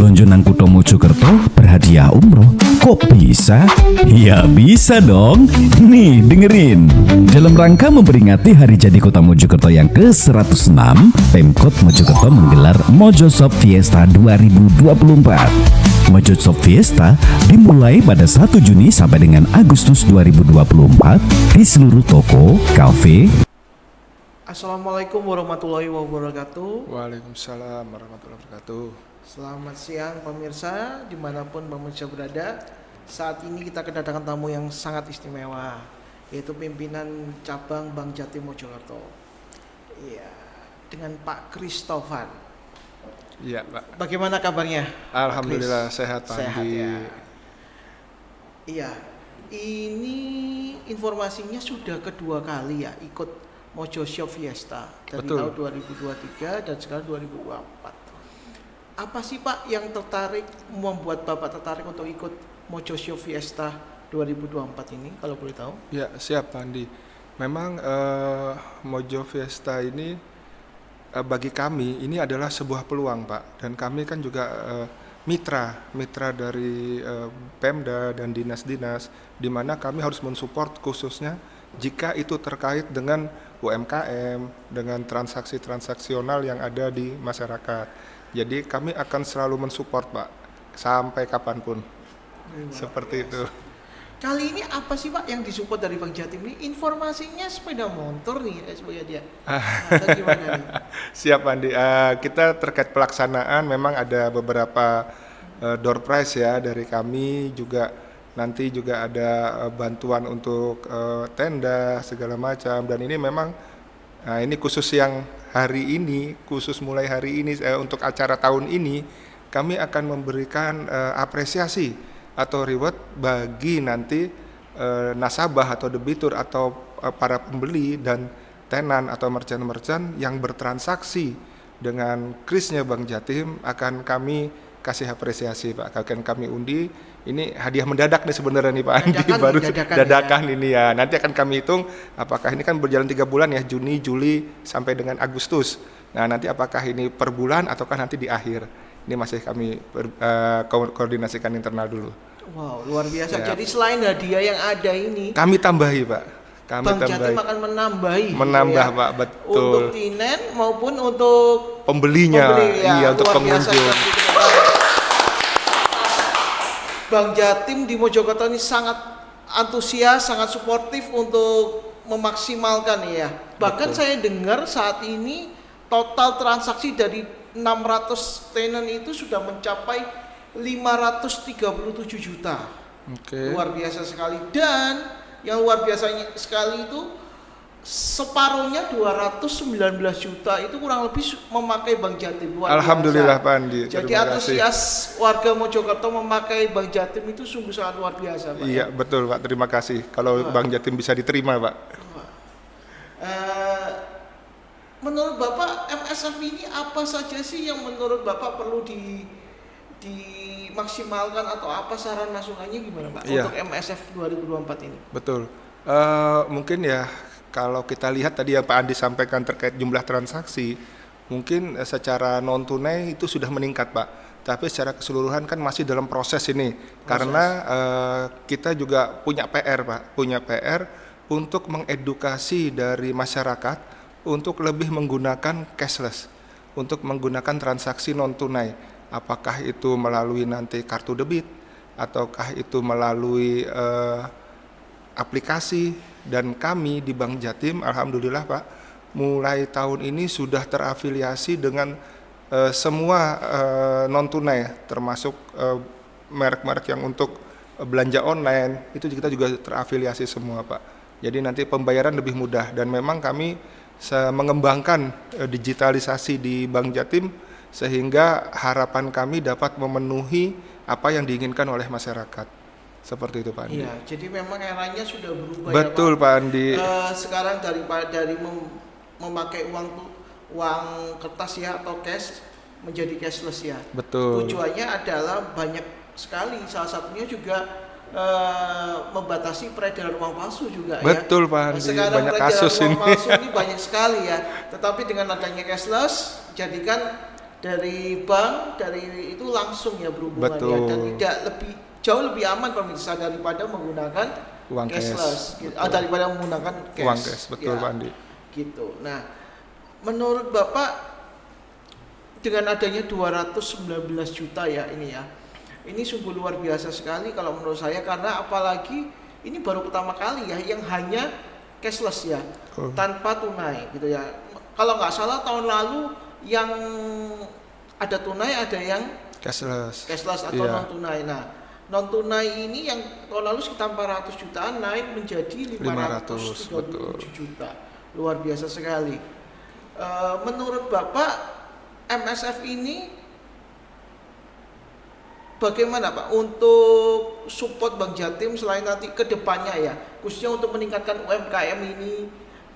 Slonjo nang Kutha Mojokerto berhadiah umroh. Kok bisa? Ya bisa dong. Nih dengerin. Dalam rangka memperingati hari jadi Kota Mojokerto yang ke-106, Pemkot Mojokerto menggelar Mojosop Fiesta 2024. Mojosop Fiesta dimulai pada 1 Juni sampai dengan Agustus 2024 di seluruh toko, kafe. Assalamualaikum warahmatullahi wabarakatuh. Waalaikumsalam warahmatullahi wabarakatuh. Selamat siang pemirsa dimanapun pemirsa berada. Saat ini kita kedatangan tamu yang sangat istimewa, yaitu pimpinan cabang Bank Jatim Mojokerto. Iya, dengan Pak Christopher. Iya Pak. Bagaimana kabarnya? Alhamdulillah sehat Pak Sehat Andi. ya. Iya, ini informasinya sudah kedua kali ya ikut Mojosop Fiesta dari Betul. tahun 2023 dan sekarang 2024. Apa sih Pak yang membuat Bapak tertarik untuk ikut Mojosop Fiesta 2024 ini kalau boleh tahu? Ya siap Pak Andi. Memang Mojo Fiesta ini bagi kami ini adalah sebuah peluang Pak. Dan kami kan juga mitra dari Pemda dan dinas-dinas, di mana kami harus mensupport khususnya jika itu terkait dengan UMKM, dengan transaksi transaksional yang ada di masyarakat. Jadi kami akan selalu mensupport Pak, sampai kapanpun. Seperti itu. Kali ini apa sih Pak yang disupport dari Bank Jatim ini? Informasinya sepeda motor nih sebagai dia. Atau gimana nih? Siap Andi. Kita terkait pelaksanaan memang ada beberapa door prize ya dari kami juga. Nanti juga ada bantuan untuk tenda segala macam, dan ini memang ini khusus yang hari ini, khusus mulai hari ini untuk acara tahun ini kami akan memberikan apresiasi atau reward bagi nanti nasabah atau debitur atau para pembeli dan tenan atau merchant-merchant yang bertransaksi dengan krisnya Bank Jatim akan kami kasih apresiasi Pak, akan kami undi. Ini hadiah mendadak nih sebenarnya nih Pak Andi, baru dadakan ini ya. Nanti akan kami hitung apakah ini kan berjalan 3 bulan ya, Juni, Juli sampai dengan Agustus. Nah nanti apakah ini per bulan ataukah nanti di akhir. Ini masih kami koordinasikan internal dulu. Wow, luar biasa. Ya. Jadi selain hadiah yang ada ini, Kami tambahi Pak. Bank Jatim akan menambah ya, Pak, betul. untuk tinen maupun untuk Pembelinya, ya, iya untuk luar biasa. pengunjung. Bank Jatim di Mojokerto ini sangat antusias, sangat suportif untuk memaksimalkan ya. Bahkan Betul. saya dengar saat ini total transaksi dari 600 tenan itu sudah mencapai 537 juta. Oke. Luar biasa sekali. Dan yang luar biasanya sekali itu separuhnya 219 juta itu kurang lebih memakai Bank Jatim. Luar Alhamdulillah biasa. Pak Andi. Jadi Terima kasih. antusias warga Mojokerto memakai Bank Jatim itu sungguh sangat luar biasa Pak. Iya betul Pak, terima kasih. Kalau Bank Jatim bisa diterima Pak. Menurut Bapak MSF ini apa saja sih yang menurut Bapak perlu dimaksimalkan atau apa saran masukannya gimana Pak Iya. untuk MSF 2024 ini? Betul. Mungkin ya kalau kita lihat tadi yang Pak Andi sampaikan terkait jumlah transaksi, mungkin secara non tunai itu sudah meningkat Pak. Tapi secara keseluruhan kan masih dalam proses ini. Karena kita juga punya PR Pak, punya PR untuk mengedukasi dari masyarakat untuk lebih menggunakan cashless, untuk menggunakan transaksi non tunai. Apakah itu melalui nanti kartu debit ataukah itu melalui aplikasi. Dan kami di Bank Jatim alhamdulillah Pak, mulai tahun ini sudah terafiliasi dengan semua non tunai, termasuk merek-merek yang untuk belanja online itu kita juga terafiliasi semua Pak. Jadi nanti pembayaran lebih mudah, dan memang kami mengembangkan digitalisasi di Bank Jatim sehingga harapan kami dapat memenuhi apa yang diinginkan oleh masyarakat. Seperti itu Pak Andi. Iya, jadi memang eranya sudah berubah. Betul ya, Pak Andi. Sekarang dari memakai uang kertas ya atau cash menjadi cashless ya. Betul. Tujuannya adalah banyak sekali, salah satunya juga membatasi peredaran uang palsu juga. Betul ya. Pak Andi, Sekarang banyak peredaran kasus uang ini. palsu ini banyak sekali ya. Tetapi dengan adanya cashless, jadikan dari bank dari itu langsung ya berhubungan ya, dan Betul. tidak jauh lebih aman pemirsa daripada menggunakan Uang cash, cashless gitu. betul. Daripada menggunakan cash. Uang cash, betul ya, Pak Andi. gitu. Nah, menurut Bapak dengan adanya 219 juta ya ini ya, ini sungguh luar biasa sekali kalau menurut saya, karena apalagi ini baru pertama kali ya yang hanya cashless ya, tanpa tunai gitu ya. Kalau nggak salah tahun lalu yang ada tunai, ada yang Cashless. cashless atau Iya. non tunai. Nah, non tunai ini yang tahun lalu sekitar 400 jutaan naik menjadi 500, 537 juta. Luar biasa sekali. Menurut Bapak, MSF ini bagaimana Pak untuk support Bank Jatim selain nanti ke depannya ya, khususnya untuk meningkatkan UMKM ini,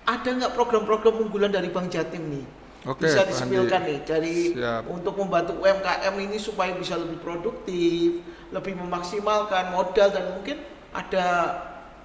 ada nggak program-program unggulan dari Bank Jatim nih? Oke, Bisa Pak disebutkan Andi. nih dari Siap. untuk membantu UMKM ini supaya bisa lebih produktif, lebih memaksimalkan modal, dan mungkin ada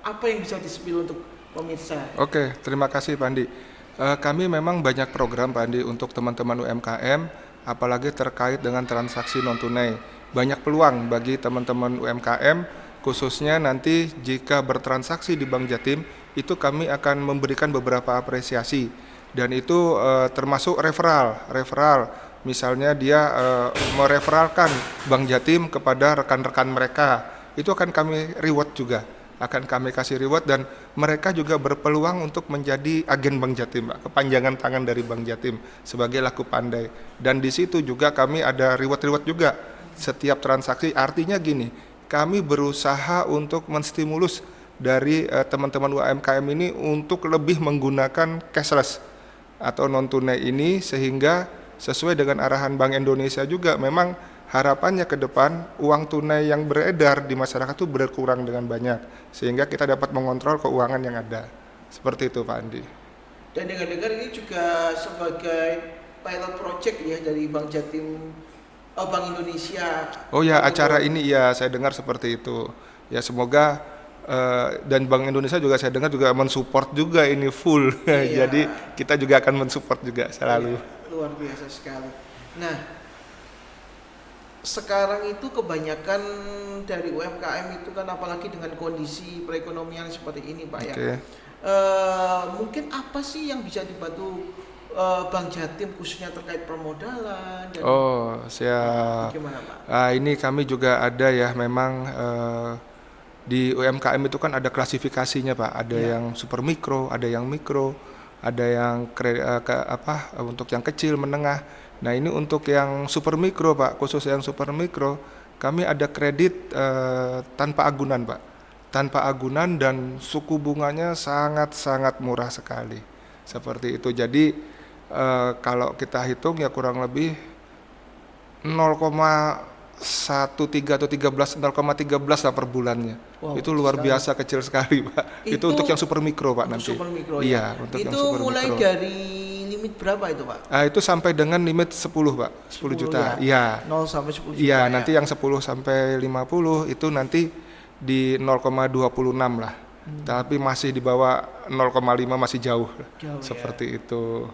apa yang bisa disepil untuk pemirsa? Oke, terima kasih Pak Andi. Kami memang banyak program Pak Andi untuk teman-teman UMKM, apalagi terkait dengan transaksi non tunai. Banyak peluang bagi teman-teman UMKM, khususnya nanti jika bertransaksi di Bank Jatim, itu kami akan memberikan beberapa apresiasi, dan itu termasuk referral. Misalnya dia mereferalkan Bank Jatim kepada rekan-rekan mereka, itu akan kami reward juga. Akan kami kasih reward, dan mereka juga berpeluang untuk menjadi agen Bank Jatim, Pak, kepanjangan tangan dari Bank Jatim sebagai laku pandai. Dan di situ juga kami ada reward juga setiap transaksi. Artinya gini, kami berusaha untuk menstimulus dari teman-teman UMKM ini untuk lebih menggunakan cashless atau non tunai ini, sehingga sesuai dengan arahan Bank Indonesia juga, memang harapannya ke depan uang tunai yang beredar di masyarakat itu berkurang dengan banyak, sehingga kita dapat mengontrol keuangan yang ada. Seperti itu Pak Andi. Dan dengar-dengar ini juga sebagai pilot project ya dari Bank Jatim, Bank Indonesia. Oh ya, acara ini ya saya dengar seperti itu. Ya semoga dan Bank Indonesia juga saya dengar juga mensupport juga ini full. Iya. Jadi kita juga akan mensupport juga selalu. Iya, luar biasa sekali. Nah, sekarang itu kebanyakan dari UMKM itu kan, apalagi dengan kondisi perekonomian seperti ini Pak ya. Oke. Mungkin apa sih yang bisa dibantu Bank Jatim khususnya terkait permodalan dan Oh, siap. gimana Pak? Ini kami juga ada ya, memang di UMKM itu kan ada klasifikasinya Pak. Ada Ya. yang super mikro, ada yang mikro, ada yang untuk yang kecil, menengah. Nah ini untuk yang super mikro Pak, khusus yang super mikro, kami ada kredit tanpa agunan Pak, tanpa agunan, dan suku bunganya sangat-sangat murah sekali, seperti itu. Jadi kalau kita hitung ya kurang lebih 0,13 atau 0,13 lah per bulannya. Wow, Itu luar sekali. biasa kecil sekali Pak. Itu untuk yang super mikro Pak nanti. Super mikro Iya, ya. untuk yang Itu super mulai mikro. dari limit berapa itu Pak? Itu sampai dengan limit 10 Pak, 10 juta. Ya? Iya. 0 sampai 10 juta. Iya, ya? nanti yang 10 sampai 50 itu nanti di 0,26 lah. Tapi masih di bawah 0,5, masih jauh. Jauh, Seperti itu.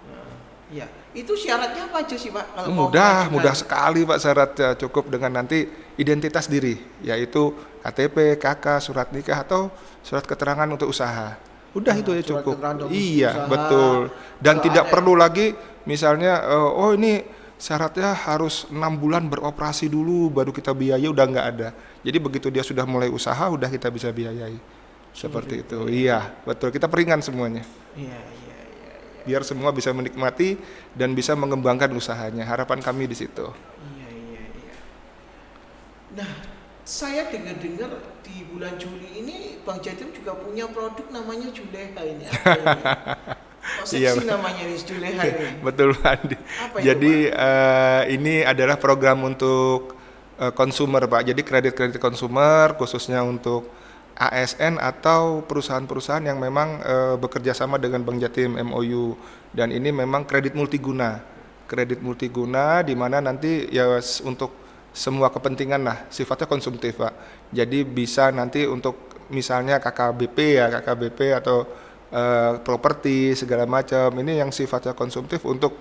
Iya. Itu syaratnya apa aja sih Pak? Kalau mau Mudah mengajukan? sekali Pak syaratnya, cukup dengan nanti identitas diri, yaitu KTP, KK, surat nikah, atau surat keterangan untuk usaha. Udah itu ya surat cukup. keterangan untuk Iya, usaha. betul. Dan Kalau tidak ada- perlu lagi misalnya ini syaratnya harus 6 bulan beroperasi dulu baru kita biayai, udah nggak ada. Jadi begitu dia sudah mulai usaha, udah kita bisa biayai. Seperti itu. Iya, betul. Kita peringan semuanya. Iya, iya. Biar semua bisa menikmati dan bisa mengembangkan usahanya. Harapan kami di situ. Iya, iya, iya. Nah, saya dengar-dengar di bulan Juli ini Bank Jatim juga punya produk namanya Juleha ini. Apa ini? Kok seksi Iya. namanya ini Juleha ini? Betul Pak Andi. Apa itu, Jadi ini adalah program untuk konsumer Pak. Jadi kredit konsumer khususnya untuk ASN atau perusahaan-perusahaan yang memang bekerja sama dengan Bank Jatim MOU, dan ini memang kredit multiguna. Kredit multiguna di mana nanti ya untuk semua kepentingan lah, sifatnya konsumtif Pak. Jadi bisa nanti untuk misalnya KKBP atau properti segala macam, ini yang sifatnya konsumtif untuk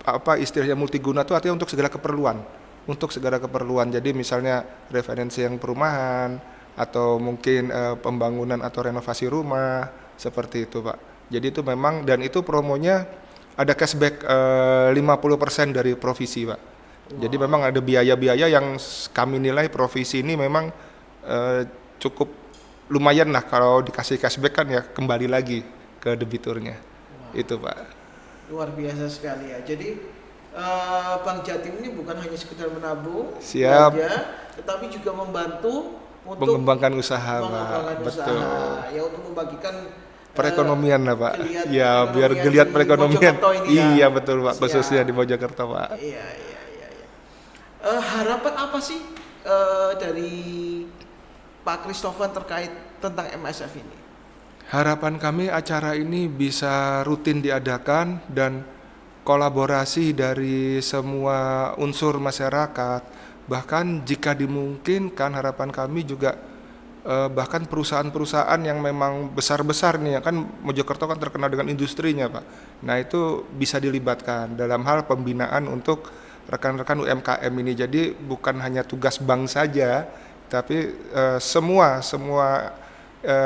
apa istilahnya multiguna itu artinya untuk segala keperluan. Untuk segala keperluan. Jadi misalnya referensi yang perumahan atau mungkin pembangunan atau renovasi rumah seperti itu, Pak. Jadi itu memang, dan itu promonya ada cashback 50% dari provisi, Pak. Jadi memang ada biaya-biaya yang kami nilai provisi ini memang cukup lumayan lah, kalau dikasih cashback kan ya kembali lagi ke debiturnya. Itu, Pak. Luar biasa sekali ya. Jadi Bank Jatim ini bukan hanya sekedar menabung, Siap. belanja, tetapi juga membantu untuk Mengembangkan usaha, Pak. mengembangkan Betul. usaha, ya untuk membagikan Perekonomian lah, Pak. geliat Ya, biar perekonomian geliat di perekonomian. Mojokerto ini ya. Iya, betul, Pak. Siap. Khususnya di Mojokerto, Pak. Iya. Harapan apa sih dari Pak Christopher terkait tentang MSF ini? Harapan kami acara ini bisa rutin diadakan dan kolaborasi dari semua unsur masyarakat. Bahkan jika dimungkinkan, harapan kami juga bahkan perusahaan-perusahaan yang memang besar-besar nih, kan Mojokerto kan terkenal dengan industrinya, Pak. Nah, itu bisa dilibatkan dalam hal pembinaan untuk rekan-rekan UMKM ini. Jadi bukan hanya tugas bank saja, tapi semua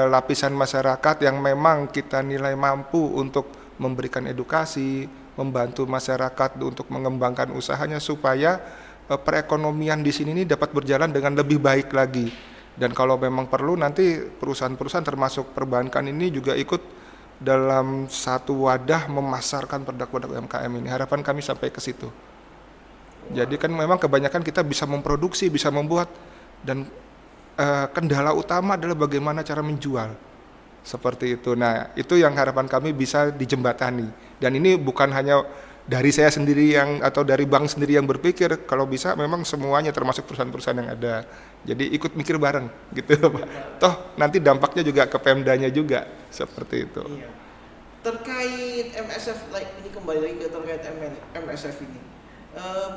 lapisan masyarakat yang memang kita nilai mampu untuk memberikan edukasi, membantu masyarakat untuk mengembangkan usahanya supaya perekonomian di sini ini dapat berjalan dengan lebih baik lagi. Dan kalau memang perlu, nanti perusahaan-perusahaan termasuk perbankan ini juga ikut dalam satu wadah memasarkan produk-produk UMKM ini. Harapan kami sampai ke situ. Jadi kan memang kebanyakan kita bisa memproduksi, bisa membuat, dan kendala utama adalah bagaimana cara menjual. Seperti itu. Nah, itu yang harapan kami bisa dijembatani. Dan ini bukan hanya dari saya sendiri atau dari bank sendiri yang berpikir, kalau bisa memang semuanya termasuk perusahaan-perusahaan yang ada. Jadi ikut mikir bareng gitu, Pak. Toh nanti dampaknya juga ke Pemdanya juga, seperti itu. Iya. Terkait MSF, ini kembali lagi ke terkait MSF ini.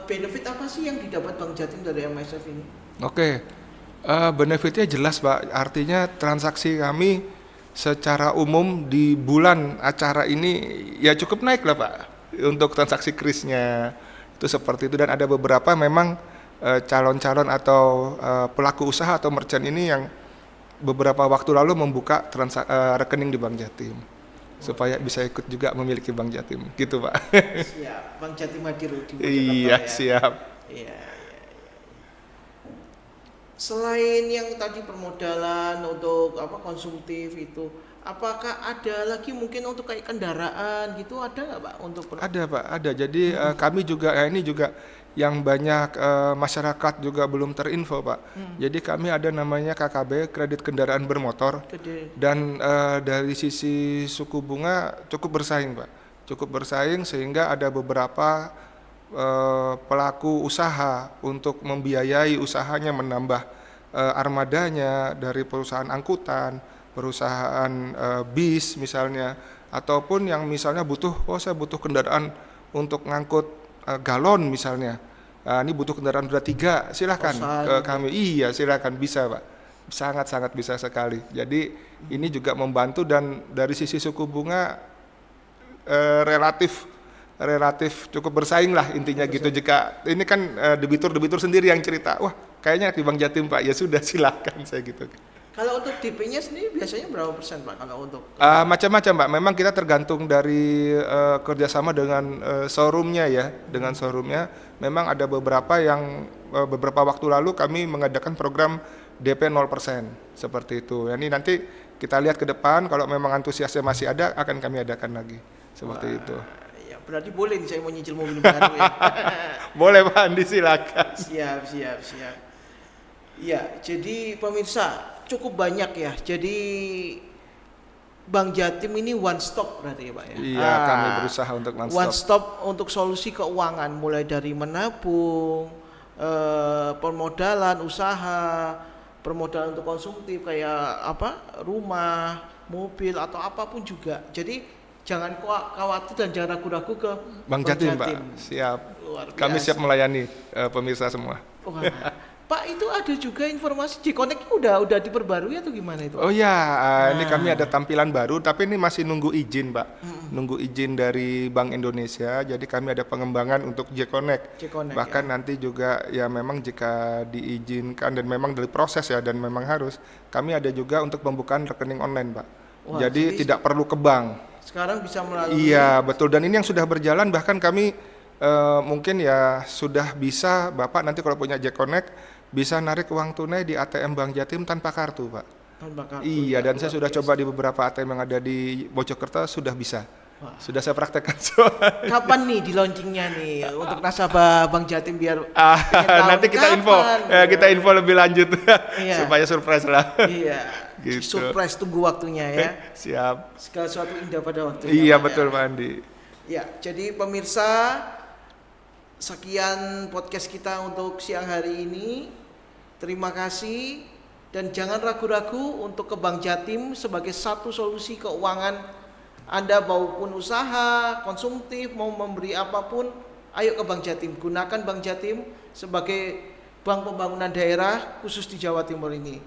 Benefit apa sih yang didapat Bank Jatim dari MSF ini? Oke. Benefitnya jelas, Pak. Artinya transaksi kami secara umum di bulan acara ini ya cukup naik lah, Pak. Untuk transaksi krisnya itu seperti itu, dan ada beberapa memang calon-calon atau pelaku usaha atau merchant ini yang beberapa waktu lalu membuka rekening di Bank Jatim supaya bisa ikut juga memiliki Bank Jatim, gitu, Pak. Siap, Bank Jatim hadir di Mojokerto. Iya, ya. siap. Iya. Selain yang tadi permodalan untuk konsumtif itu, apakah ada lagi mungkin untuk kayak kendaraan gitu, ada nggak, Pak? Ada, Pak, ada. Jadi kami juga ini juga yang banyak masyarakat juga belum terinfo, Pak. Jadi kami ada namanya KKB, kredit kendaraan bermotor. Dan dari sisi suku bunga cukup bersaing, Pak. Cukup bersaing sehingga ada beberapa pelaku usaha untuk membiayai usahanya, menambah armadanya dari perusahaan angkutan, perusahaan bis misalnya, ataupun yang misalnya saya butuh kendaraan untuk ngangkut galon misalnya. Ini butuh kendaraan roda 3, silakan ke kami. Iya, silakan, bisa, Pak. Sangat-sangat bisa sekali. Jadi ini juga membantu, dan dari sisi suku bunga relatif cukup bersaing lah intinya gitu. Jika ini kan debitur sendiri yang cerita, wah kayaknya di Bank Jatim, Pak, ya sudah silakan, saya gitu. Kalau untuk DP-nya sendiri biasanya berapa persen, Pak? Kalau untuk macam-macam, Pak. Memang kita tergantung dari kerjasama dengan showroomnya ya. Dengan showroomnya, memang ada beberapa yang beberapa waktu lalu kami mengadakan program DP 0% seperti itu. Ini nanti kita lihat ke depan, kalau memang antusiasnya masih ada, akan kami adakan lagi seperti itu. Ya, berarti boleh nih saya mau nyicil mobil baru ya. Boleh, Pak Andi, silakan. Siap. Ya, jadi pemirsa cukup banyak ya. Jadi Bank Jatim ini one stop berarti ya, Pak ya. Iya, kami berusaha untuk one stop untuk solusi keuangan, mulai dari menabung, permodalan usaha, permodalan untuk konsumtif kayak rumah, mobil atau apapun juga. Jadi jangan khawatir dan jangan ragu-ragu ke Bank Jatim, Pak. Siap. Kami siap melayani pemirsa semua. Wah. Pak, itu ada juga informasi J-Connect udah diperbarui atau gimana itu? Oh ya, ini kami ada tampilan baru, tapi ini masih nunggu izin, Pak. Nunggu izin dari Bank Indonesia. Jadi kami ada pengembangan untuk J-Connect. J-Connect, Bahkan nanti juga ya memang jika diizinkan dan memang dari proses ya dan memang harus, kami ada juga untuk pembukaan rekening online, Pak. Wah, jadi jadi tidak perlu ke bank. Sekarang bisa melalui. Iya, betul. Dan ini yang sudah berjalan, bahkan kami mungkin ya sudah bisa, Bapak nanti kalau punya J-Connect bisa narik uang tunai di ATM Bank Jatim tanpa kartu, Pak. Tanpa kartu, Iya, ya, dan saya luar sudah biasa. coba di beberapa ATM yang ada di Mojokerto sudah bisa. Wah. Sudah saya praktekkan soalnya. Kapan nih di launchingnya nih untuk nasabah Bank Jatim biar pengen tahu Nanti kita kapan, info, gitu. kita info lebih lanjut Iya. supaya surprise lah. Iya. Gitu. Surprise, tunggu waktunya ya. Siap. Segala sesuatu indah pada waktunya. Iya Pak, ya. betul, Pak Andi. Ya, jadi pemirsa, sekian podcast kita untuk siang hari ini. Terima kasih dan jangan ragu-ragu untuk ke Bank Jatim sebagai satu solusi keuangan Anda maupun usaha, konsumtif, mau memberi apapun, ayo ke Bank Jatim. Gunakan Bank Jatim sebagai bank pembangunan daerah khusus di Jawa Timur ini.